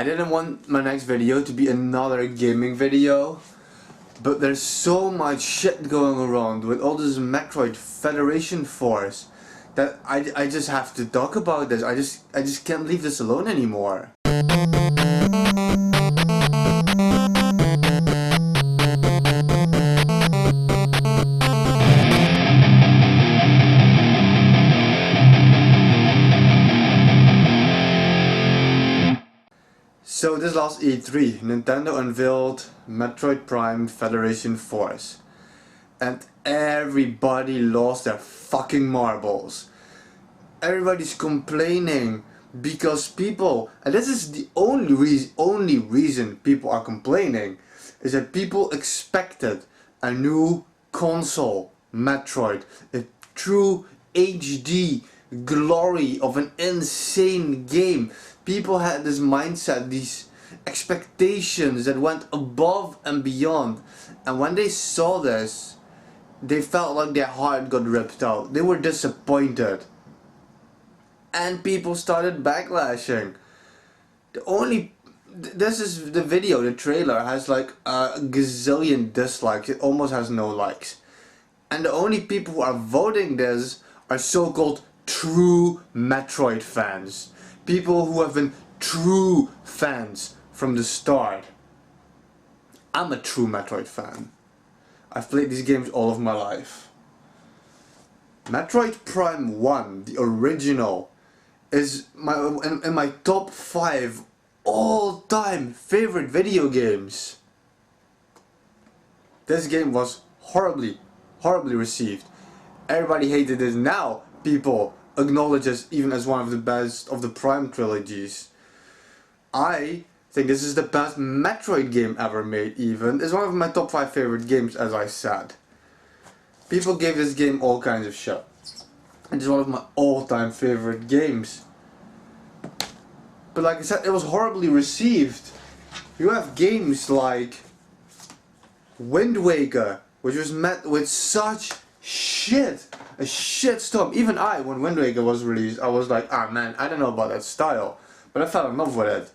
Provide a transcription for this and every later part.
I didn't want my next video to be another gaming video, but there's so much shit going around with all this Metroid Federation Force that I just have to talk about this. I just can't leave this alone anymore. So this last E3, Nintendo unveiled Metroid Prime Federation Force, and everybody lost their fucking marbles. Everybody's complaining because people, and this is the only reason people are complaining, is that people expected a new console Metroid, a true HD glory of an insane game. People had this mindset, these expectations that went above and beyond, and when they saw this, they felt like their heart got ripped out. They were disappointed, and people started backlashing. This is the video, the trailer has like a gazillion dislikes. It almost has no likes, and the only people who are voting this are so-called true Metroid fans. People who have been true fans from the start. I'm a true Metroid fan. I've played these games all of my life. Metroid Prime 1, the original, is in my top 5 all-time favorite video games. This game was horribly received. Everybody hated it. Now people acknowledge it even as one of the best of the Prime trilogies. I think this is the best Metroid game ever made even. It's one of my top 5 favorite games, as I said. People gave this game all kinds of shit. It's one of my all-time favorite games. But like I said, it was horribly received. You have games like Wind Waker, which was met with such shit. A shitstorm. Even when Wind Waker was released, I was like, ah man, I don't know about that style. But I fell in love with it.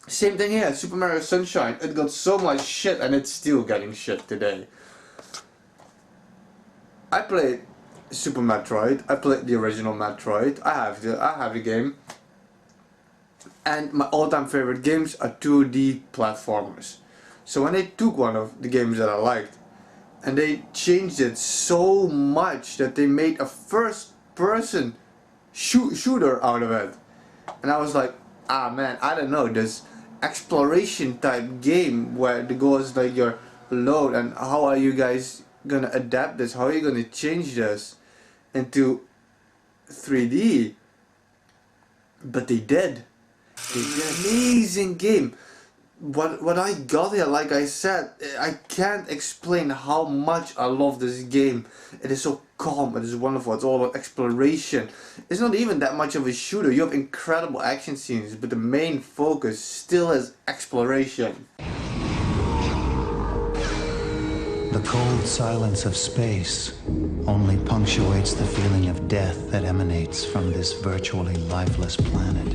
Same thing here, Super Mario Sunshine. It got so much shit and it's still getting shit today. I played Super Metroid. I played the original Metroid. I have the game. And my all-time favorite games are 2D platformers. So when they took one of the games that I liked, and they changed it so much that they made a first-person shooter out of it. And I was like, ah man, I don't know, this exploration type game where the goal is like you're alone, and how are you guys gonna adapt this? How are you gonna change this into 3D? But they did. They did. Amazing game. What I got here, like I said, I can't explain how much I love this game. It is so calm, it is wonderful, it's all about exploration. It's not even that much of a shooter. You have incredible action scenes, but the main focus still is exploration. The cold silence of space only punctuates the feeling of death that emanates from this virtually lifeless planet.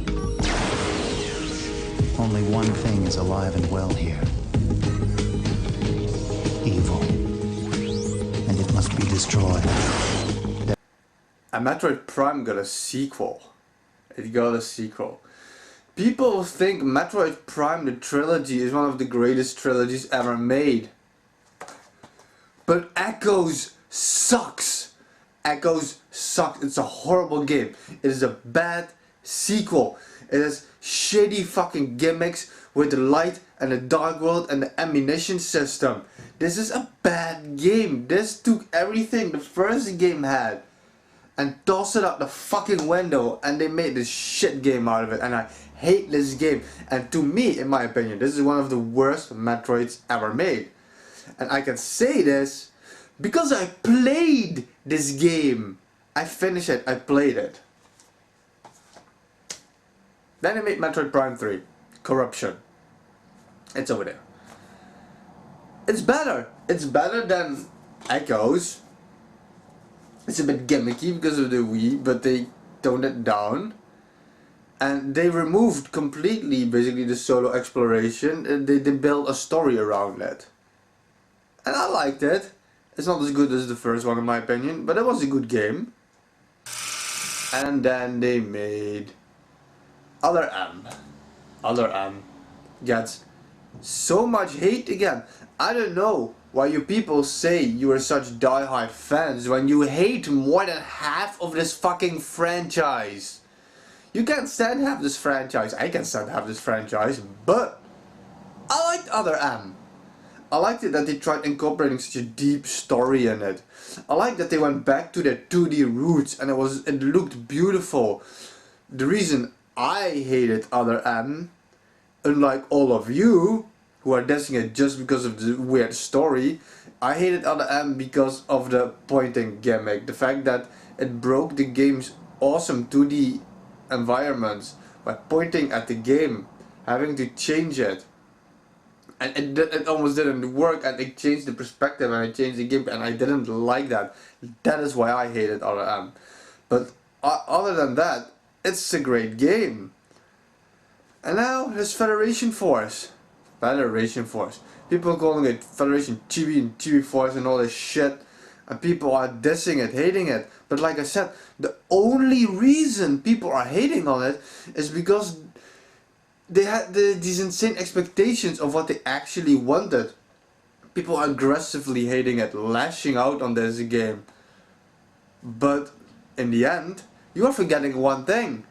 Only one thing is alive and well here. Evil. And it must be destroyed. And Metroid Prime got a sequel. It got a sequel. People think Metroid Prime, the trilogy, is one of the greatest trilogies ever made. But Echoes sucks. Echoes sucks. It's a horrible game. It is a bad sequel. It has shitty fucking gimmicks with the light and the dark world and the ammunition system. This is a bad game. This took everything the first game had and tossed it out the fucking window, and they made this shit game out of it, and I hate this game. And to me, in my opinion, this is one of the worst Metroids ever made. And I can say this because I played this game. I finished it, I played it. Then they made Metroid Prime 3, Corruption. It's over there. It's better. It's better than Echoes. It's a bit gimmicky because of the Wii, but they toned it down. And they removed completely basically the solo exploration, and they built a story around it. And I liked it. It's not as good as the first one in my opinion, but it was a good game. And then they made Other M. Other M gets so much hate again. I don't know why you people say you are such die-hard fans when you hate more than half of this fucking franchise. You can't stand half this franchise. I can stand half this franchise, but I liked Other M. I liked it that they tried incorporating such a deep story in it. I liked that they went back to their 2D roots and it looked beautiful. The reason I hated Other M, unlike all of you who are dissing it just because of the weird story, I hated Other M because of the pointing gimmick. The fact that it broke the game's awesome 2D environments by pointing at the game, having to change it. And it almost didn't work, and it changed the perspective and it changed the game, and I didn't like that. That is why I hated Other M. But other than that, it's a great game. And now there's Federation Force. Federation Force. People are calling it Federation Chibi and Chibi Force and all this shit. And people are dissing it, hating it. But like I said, the only reason people are hating on it is because they had these insane expectations of what they actually wanted. People are aggressively hating it, lashing out on this game. But in the end, you are forgetting one thing.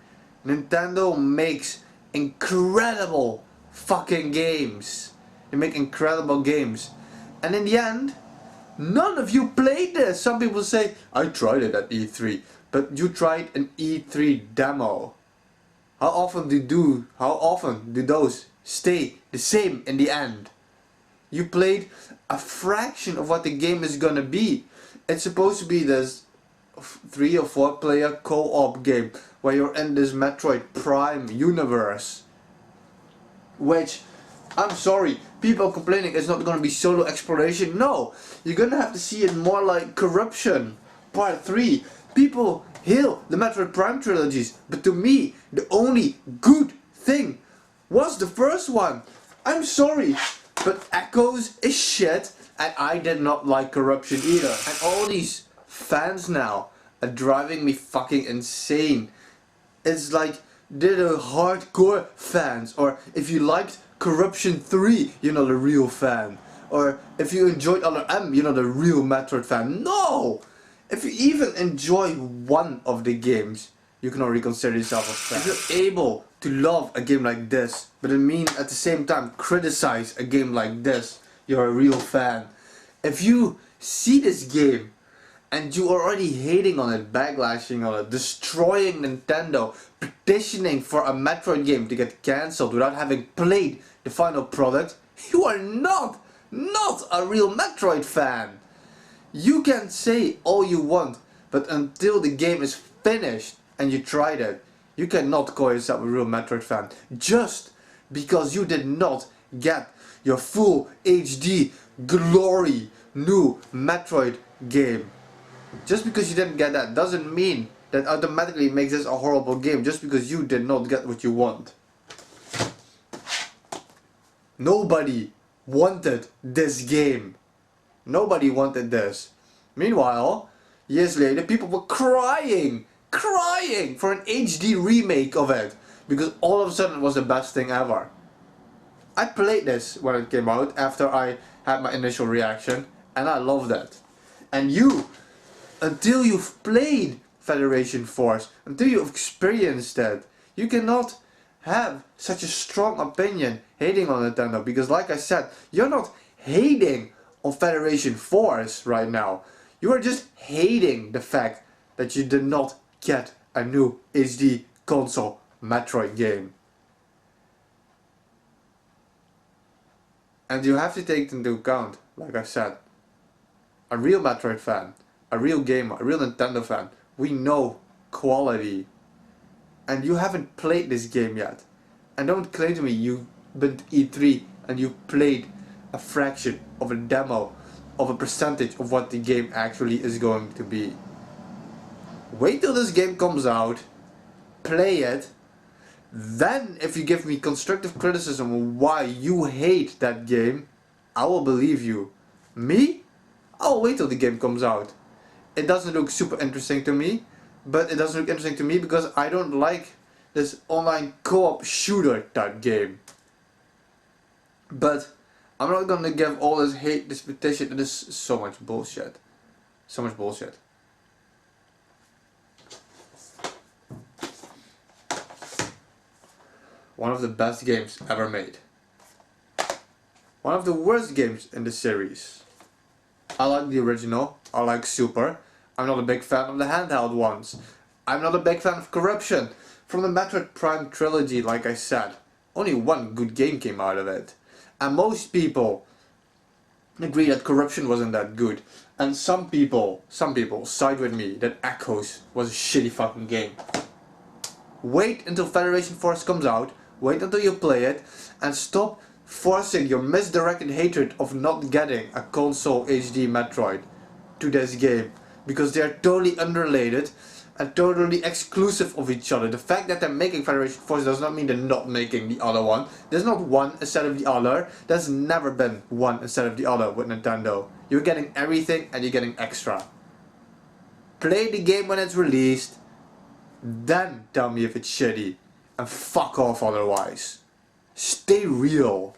Nintendo makes incredible fucking games. They make incredible games. And in the end, none of you played this. Some people say, I tried it at E3. But you tried an E3 demo. How often do those stay the same in the end? You played a fraction of what the game is gonna be. It's supposed to be this 3 or 4 player co-op game where you're in this Metroid Prime universe. Which, I'm sorry, people complaining it's not gonna be solo exploration. No, you're gonna have to see it more like Corruption Part 3. People hail the Metroid Prime trilogies, but to me, the only good thing was the first one. I'm sorry, but Echoes is shit, and I did not like Corruption either. And all these fans now are driving me fucking insane. It's like they're the hardcore fans, or if you liked Corruption 3, you're not a real fan. Or if you enjoyed Other M, you're not a real Metroid fan. No! If you even enjoy one of the games, you can already consider yourself a fan. If you're able to love a game like this, but at the same time criticize a game like this, you're a real fan. If you see this game and you're already hating on it, backlashing on it, destroying Nintendo, petitioning for a Metroid game to get cancelled without having played the final product, you are not a real Metroid fan. You can say all you want, but until the game is finished and you tried it, you cannot call yourself a real Metroid fan. Just because you did not get your full HD glory new Metroid game. Just because you didn't get that doesn't mean that automatically makes this a horrible game just because you did not get what you want. Nobody wanted this game. Nobody wanted this. Meanwhile, years later, people were crying for an HD remake of it because all of a sudden it was the best thing ever. I played this when it came out after I had my initial reaction, and I loved it. And you, until you've played Federation Force, until you've experienced it, you cannot have such a strong opinion hating on Nintendo, because like I said, you're not hating on Federation Force right now. You are just hating the fact that you did not get a new HD console Metroid game. And you have to take into account, like I said, a real Metroid fan, a real gamer, a real Nintendo fan, we know quality. And you haven't played this game yet. And don't claim to me you've been to E3 and you played a fraction of a demo of a percentage of what the game actually is going to be. Wait till this game comes out, play it, Then if you give me constructive criticism on why you hate that game, I will believe you. Me? I'll wait till the game comes out. It doesn't look super interesting to me, but it doesn't look interesting to me because I don't like this online co-op shooter type game. But I'm not gonna give all this hate, this petition. It is so much bullshit. So much bullshit. One of the best games ever made. One of the worst games in the series. I like the original. I like Super. I'm not a big fan of the handheld ones. I'm not a big fan of Corruption. From the Metroid Prime trilogy, like I said, only one good game came out of it. And most people agree that Corruption wasn't that good. And some people side with me that Echoes was a shitty fucking game. Wait until Federation Force comes out, wait until you play it, and stop forcing your misdirected hatred of not getting a console HD Metroid to this game. Because they are totally unrelated and totally exclusive of each other. The fact that they're making Federation Force does not mean they're not making the other one. There's not one instead of the other. There's never been one instead of the other with Nintendo. You're getting everything and you're getting extra. Play the game when it's released, then tell me if it's shitty. And fuck off otherwise. Stay real.